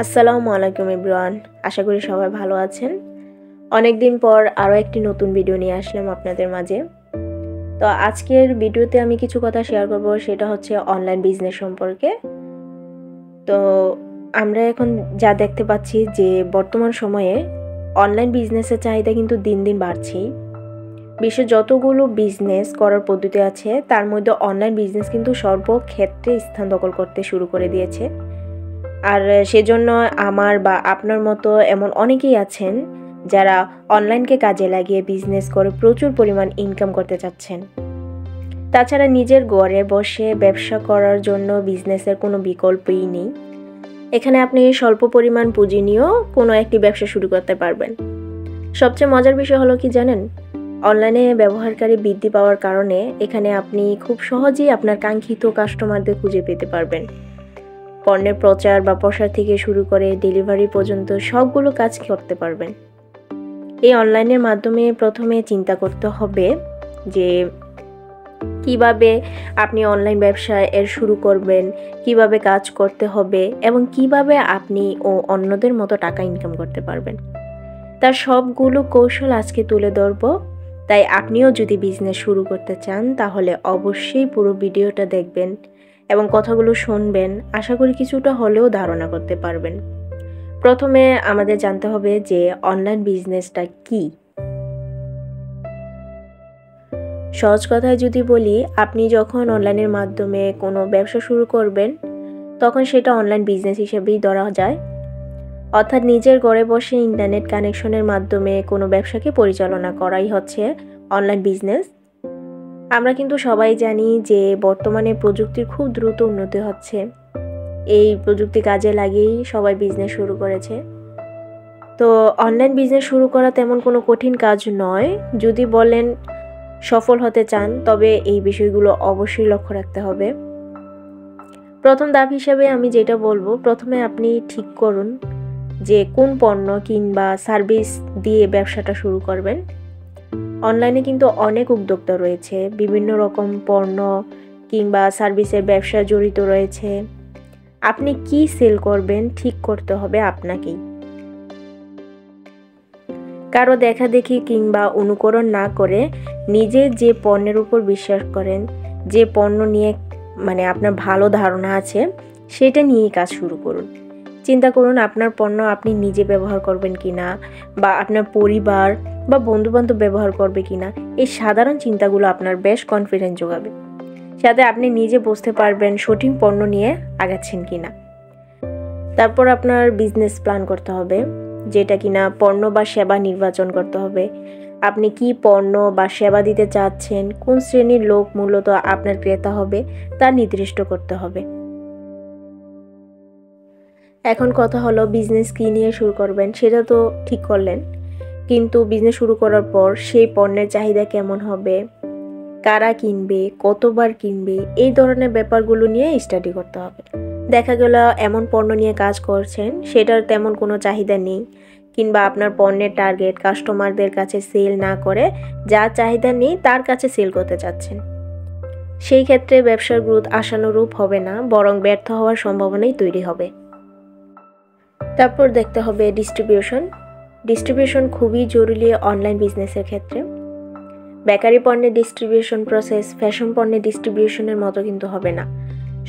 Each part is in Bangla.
আসসালামু আলাইকুম এভরিওয়ান, আশা করি সবাই ভালো আছেন। অনেক দিন পর আরও একটি নতুন ভিডিও নিয়ে আসলাম আপনাদের মাঝে। তো আজকের ভিডিওতে আমি কিছু কথা শেয়ার করব, সেটা হচ্ছে অনলাইন বিজনেস সম্পর্কে। তো আমরা এখন যা দেখতে পাচ্ছি যে বর্তমান সময়ে অনলাইন বিজনেসের চাহিদা কিন্তু দিন দিন বাড়ছেই। বিশ্বে যতগুলো বিজনেস করার পদ্ধতি আছে তার মধ্যে অনলাইন বিজনেস কিন্তু সর্বক্ষেত্রে স্থান দখল করতে শুরু করে দিয়েছে। আর সেজন্য আমার বা আপনার মতো এমন অনেকেই আছেন যারা অনলাইনকে কাজে লাগিয়ে বিজনেস করে প্রচুর পরিমাণ ইনকাম করতে চাচ্ছেন। তাছাড়া নিজের ঘরে বসে ব্যবসা করার জন্য বিজনেসের কোনো বিকল্পই নেই। এখানে আপনি স্বল্প পরিমাণ পুঁজি নিয়েও কোনো একটি ব্যবসা শুরু করতে পারবেন। সবচেয়ে মজার বিষয় হলো কি জানেন, অনলাইনে ব্যবহারকারী বৃদ্ধি পাওয়ার কারণে এখানে আপনি খুব সহজেই আপনার কাঙ্ক্ষিত কাস্টমারদের খুঁজে পেতে পারবেন। পণ্যের প্রচার বা প্রসার থেকে শুরু করে ডেলিভারি পর্যন্ত সবগুলো কাজ করতে পারবেন। এই অনলাইনের মাধ্যমে প্রথমে চিন্তা করতে হবে যে কিভাবে আপনি অনলাইন ব্যবসা শুরু করবেন, কিভাবে কাজ করতে হবে এবং কিভাবে আপনি ও অন্যদের মতো টাকা ইনকাম করতে পারবেন। তার সবগুলো কৌশল আজকে তুলে ধরব। তাই আপনিও যদি বিজনেস শুরু করতে চান তাহলে অবশ্যই পুরো ভিডিওটা দেখবেন এবং কথাগুলো শুনবেন। আশা করি কিছুটা হলেও ধারণা করতে পারবেন। প্রথমে আমাদের জানতে হবে যে অনলাইন বিজনেসটা কি। সহজ কথায় যদি বলি, আপনি যখন অনলাইনের মাধ্যমে কোনো ব্যবসা শুরু করবেন তখন সেটা অনলাইন বিজনেস হিসেবেই ধরা যায়। অর্থাৎ নিজের ঘরে বসে ইন্টারনেট কানেকশনের মাধ্যমে কোনো ব্যবসাকে পরিচালনা করাই হচ্ছে অনলাইন বিজনেস। আমরা কিন্তু সবাই জানি যে বর্তমানে প্রযুক্তির খুব দ্রুত উন্নতি হচ্ছে। এই প্রযুক্তি কাজে লাগিয়েই সবাই বিজনেস শুরু করেছে। তো অনলাইন বিজনেস শুরু করা তেমন কোনো কঠিন কাজ নয়। যদি বলেন সফল হতে চান তবে এই বিষয়গুলো অবশ্যই লক্ষ্য রাখতে হবে। প্রথম ধাপ হিসেবে আমি যেটা বলবো, প্রথমে আপনি ঠিক করুন যে কোন পণ্য কিংবা সার্ভিস দিয়ে ব্যবসাটা শুরু করবেন। অনলাইনে কিন্তু অনেক উদ্যোক্তা রয়েছে, বিভিন্ন রকম পণ্য কিংবা সার্ভিসের ব্যবসা জড়িত রয়েছে। আপনি কি সেল করবেন ঠিক করতে হবে আপনাকেই। কারো দেখাদেখি কিংবা অনুকরণ না করে নিজে যে পণ্যের উপর বিশ্বাস করেন, যে পণ্য নিয়ে আপনার ভালো ধারণা আছে সেটা নিয়েই কাজ শুরু করুন। চিন্তা করুন আপনার পণ্য আপনি নিজে ব্যবহার করবেন কিনা, বা আপনার পরিবার বা বন্ধুবান্ধব ব্যবহার করবে কিনা। এই সাধারণ চিন্তাগুলো আপনার বেশ কনফিডেন্স যোগাবে। সাথে আপনি নিজে বুঝতে পারবেন সঠিক পণ্য নিয়ে আগাচ্ছেন কিনা। তারপর আপনার বিজনেস প্ল্যান করতে হবে, যেটা কিনা পণ্য বা সেবা নির্বাচন করতে হবে। আপনি কি পণ্য বা সেবা দিতে চাচ্ছেন, কোন শ্রেণীর লোক মূলত আপনার ক্রেতা হবে তা নির্দিষ্ট করতে হবে। এখন কথা হলো বিজনেস কি নিয়ে শুরু করবেন সেটা তো ঠিক করলেন, কিন্তু বিজনেস শুরু করার পর সেই পণ্যের চাহিদা কেমন হবে, কারা কিনবে, কতবার কিনবে, এই ধরনের ব্যাপারগুলো নিয়ে স্টাডি করতে হবে। দেখা গেল এমন পণ্য নিয়ে কাজ করছেন সেটার তেমন কোনো চাহিদা নেই, কিংবা আপনার পণ্যের টার্গেট কাস্টমারদের কাছে সেল না করে যা চাহিদা নেই তার কাছে সেল করতে চাচ্ছেন। সেই ক্ষেত্রে ব্যবসার গ্রোথ আশানুরূপ হবে না, বরং ব্যর্থ হওয়ার সম্ভাবনাই তৈরি হবে। তারপর দেখতে হবে ডিস্ট্রিবিউশন খুবই জরুরি অনলাইন বিজনেসের ক্ষেত্রে। বেকারি পণ্যের ডিস্ট্রিবিউশন প্রসেস ফ্যাশন পণ্যের ডিস্ট্রিবিউশনের মতো কিন্তু হবে না।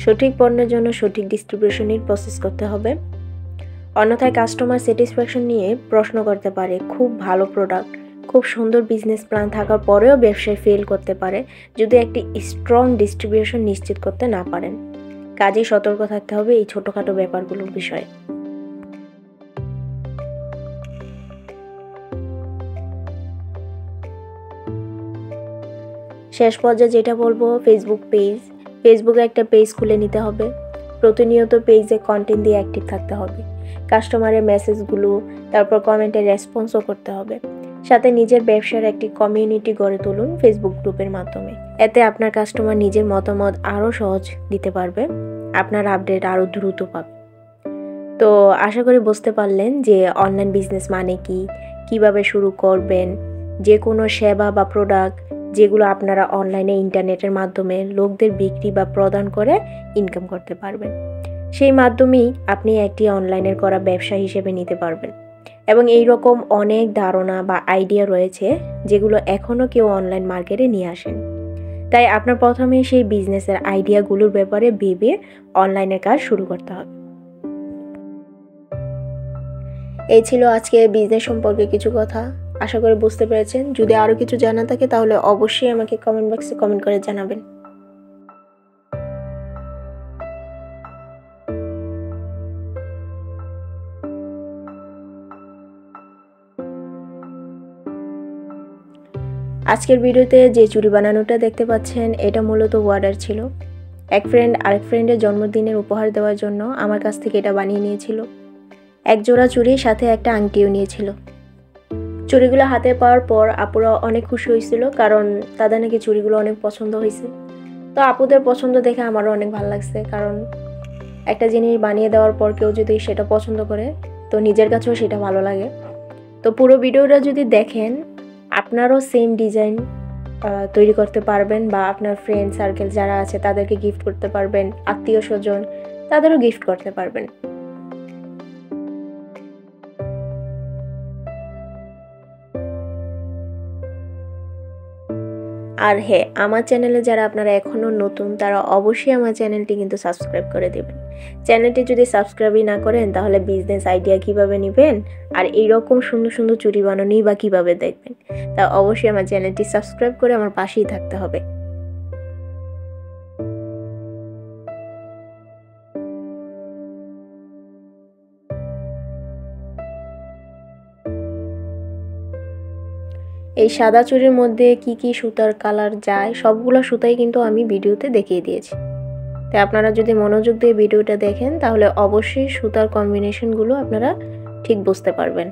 সঠিক পণ্যের জন্য সঠিক ডিস্ট্রিবিউশনের প্রসেস করতে হবে। অন্যথায় কাস্টমার স্যাটিসফ্যাকশন নিয়ে প্রশ্ন করতে পারে। খুব ভালো প্রোডাক্ট, খুব সুন্দর বিজনেস প্ল্যান থাকার পরেও ব্যবসায় ফেল করতে পারে যদি একটি স্ট্রং ডিস্ট্রিবিউশন নিশ্চিত করতে না পারেন। কাজেই সতর্ক থাকতে হবে এই ছোটোখাটো ব্যাপারগুলোর বিষয়ে। শেষ পর্যায়ে যেটা বলবো, ফেসবুকে একটা পেজ খুলে নিতে হবে। প্রতিনিয়ত পেজে কন্টেন্ট দিয়ে অ্যাক্টিভ থাকতে হবে। কাস্টমারের মেসেজগুলো, তারপর কমেন্টের রেসপন্সও করতে হবে। সাথে নিজের ব্যবসার একটি কমিউনিটি গড়ে তুলুন ফেসবুক গ্রুপের মাধ্যমে। এতে আপনার কাস্টমার নিজের মতামত আরও সহজ দিতে পারবে, আপনার আপডেট আরও দ্রুত পাবে। তো আশা করি বুঝতে পারলেন যে অনলাইন বিজনেস মানে কি, কিভাবে শুরু করবেন, যে কোনো সেবা বা প্রোডাক্ট যেগুলো আপনারা অনলাইনে ইন্টারনেটের মাধ্যমে লোকদের বিক্রি বা প্রদান করে ইনকাম করতে পারবেন। সেই মাধ্যমেই আপনি একটি অনলাইনের করা ব্যবসা হিসেবে নিতে পারবেন। এবং এই রকম অনেক ধারণা বা আইডিয়া রয়েছে যেগুলো এখনও কেউ অনলাইন মার্কেটে নিয়ে আসেন। তাই আপনার প্রথমে সেই বিজনেসের আইডিয়াগুলোর ব্যাপারে ভেবে অনলাইনের কাজ শুরু করতে হবে। এই ছিল আজকে বিজনেস সম্পর্কে কিছু কথা। আশা করি বুঝতে পেরেছেন। যদি আরও কিছু জানা থাকে তাহলে অবশ্যই আমাকে কমেন্ট বক্সে কমেন্ট করে জানাবেন। আজকের ভিডিওতে যে চুড়ি বানানোটা দেখতে পাচ্ছেন এটা মূলত অর্ডার ছিল। এক ফ্রেন্ড আরেক ফ্রেন্ডের জন্মদিনের উপহার দেওয়ার জন্য আমার কাছ থেকে এটা বানিয়ে নিয়েছিল। এক জোড়া চুড়ির সাথে একটা আংটিও নিয়েছিল। চুড়িগুলো হাতে পাওয়ার পর আপুরা অনেক খুশি হয়েছিল, কারণ তাদের নাকি চুড়িগুলো অনেক পছন্দ হয়েছে। তো আপুদের পছন্দ দেখে আমারও অনেক ভালো লাগছে, কারণ একটা জিনিস বানিয়ে দেওয়ার পর কেউ যদি সেটা পছন্দ করে তো নিজের কাছেও সেটা ভালো লাগে। তো পুরো ভিডিওটা যদি দেখেন আপনারও সেম ডিজাইন তৈরি করতে পারবেন, বা আপনার ফ্রেন্ড সার্কেল যারা আছে তাদেরকে গিফট করতে পারবেন, আত্মীয় স্বজন তাদেরও গিফট করতে পারবেন। আর হ্যাঁ, আমার চ্যানেলে যারা আপনারা এখনও নতুন তারা অবশ্যই আমার চ্যানেলটি কিন্তু সাবস্ক্রাইব করে দেবেন। চ্যানেলটি যদি সাবস্ক্রাইবই না করেন তাহলে বিজনেস আইডিয়া কিভাবে নেবেন, আর এইরকম সুন্দর সুন্দর চুড়ি বানানোই বা কীভাবে দেখবেন। তা অবশ্যই আমার চ্যানেলটি সাবস্ক্রাইব করে আমার পাশেই থাকতে হবে। এই সাদা চুড়ির মধ্যে কি কি সুতার কালার যায় সবগুলো সুতাই কিন্তু আমি ভিডিওতে দেখিয়ে দিয়েছি। তাই আপনারা যদি মনোযোগ দিয়ে ভিডিওটা দেখেন তাহলে অবশ্যই সুতার কম্বিনেশনগুলো আপনারা ঠিক বুঝতে পারবেন।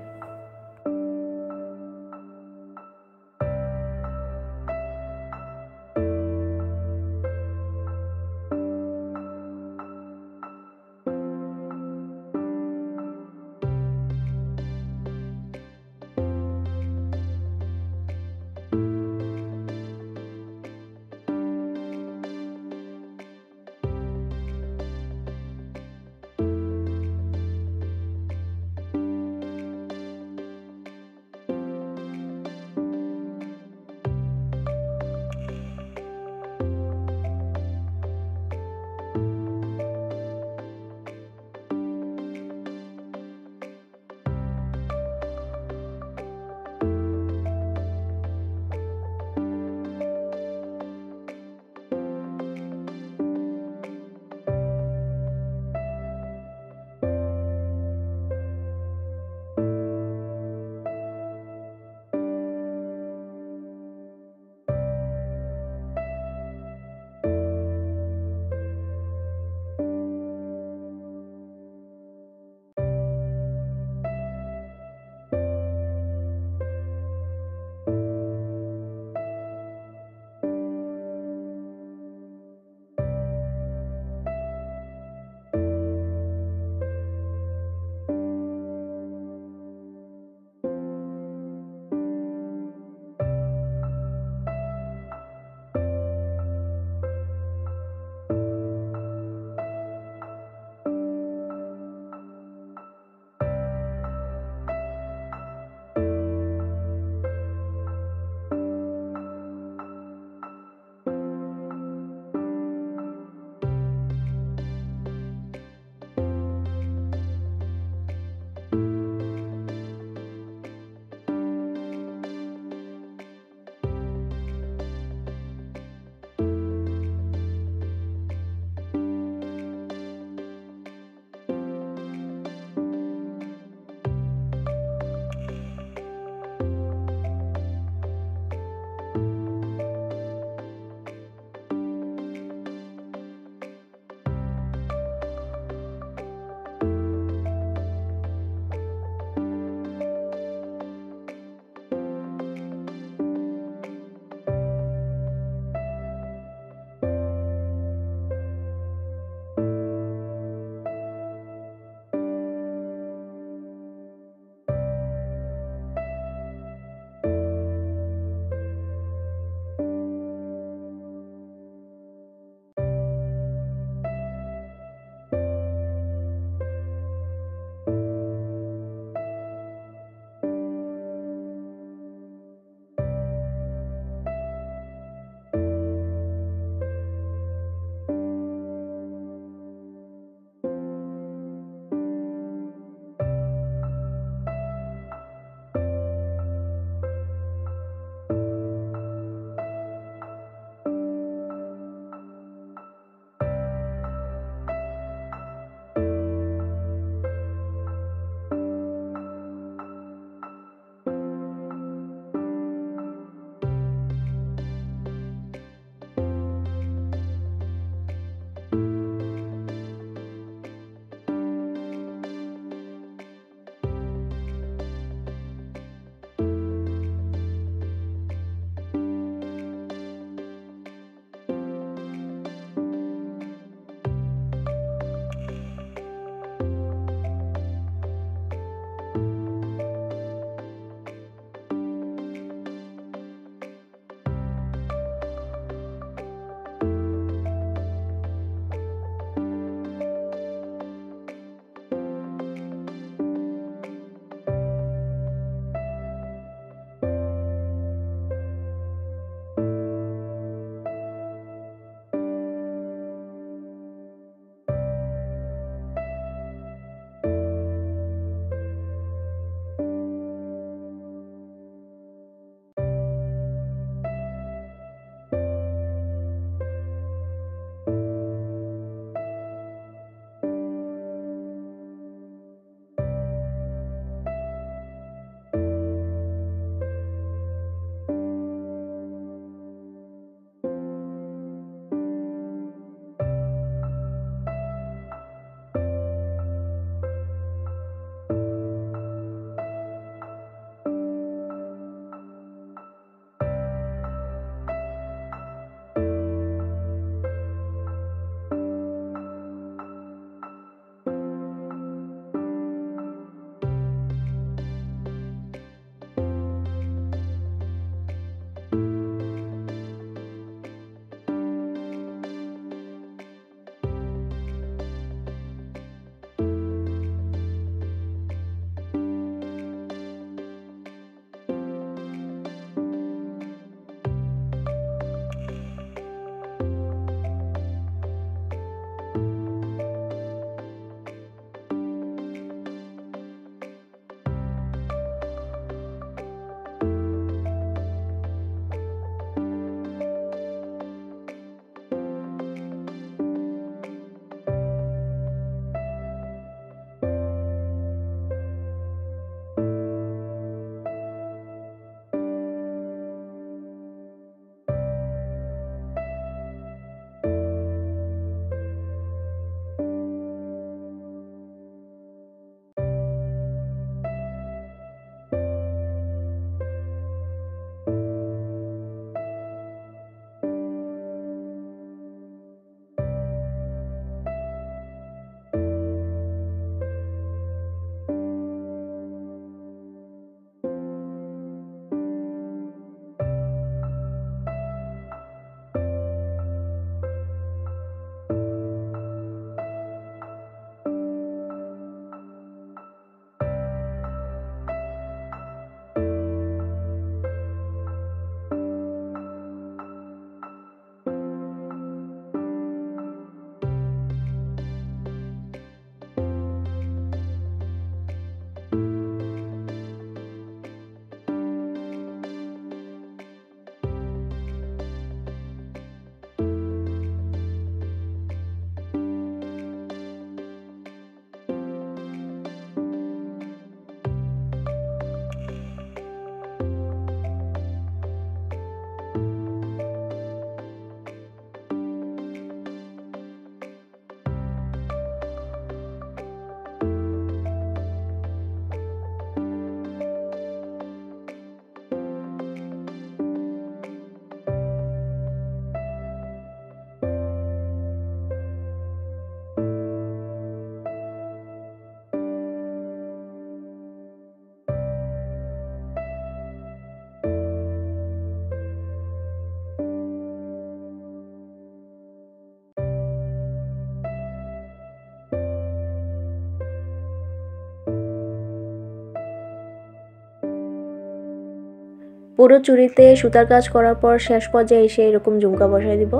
পুরো চুড়িতে সুতার কাজ করার পর শেষ পর্যায়ে এসে এরকম ঝুমকা বসাই দিব।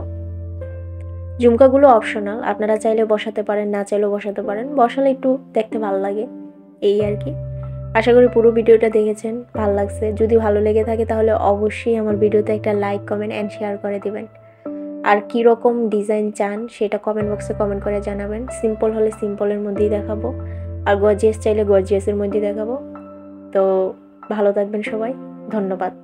ঝুমকাগুলো অপশনাল, আপনারা চাইলে বসাতে পারেন, না চাইলেও বসাতে পারেন, বসালে একটু দেখতে ভালো লাগে এই আর কি। আশা করি পুরো ভিডিওটা দেখেছেন, ভালো লাগছে। যদি ভালো লেগে থাকে তাহলে অবশ্যই আমার ভিডিওতে একটা লাইক, কমেন্ট অ্যান্ড শেয়ার করে দিবেন। আর কী রকম ডিজাইন চান সেটা কমেন্ট বক্সে কমেন্ট করে জানাবেন। সিম্পল হলে সিম্পলের মধ্যেই দেখাবো, আর গর্জিয়াস চাইলে গর্জিয়াসের মধ্যেই দেখাবো। তো ভালো থাকবেন সবাই, ধন্যবাদ।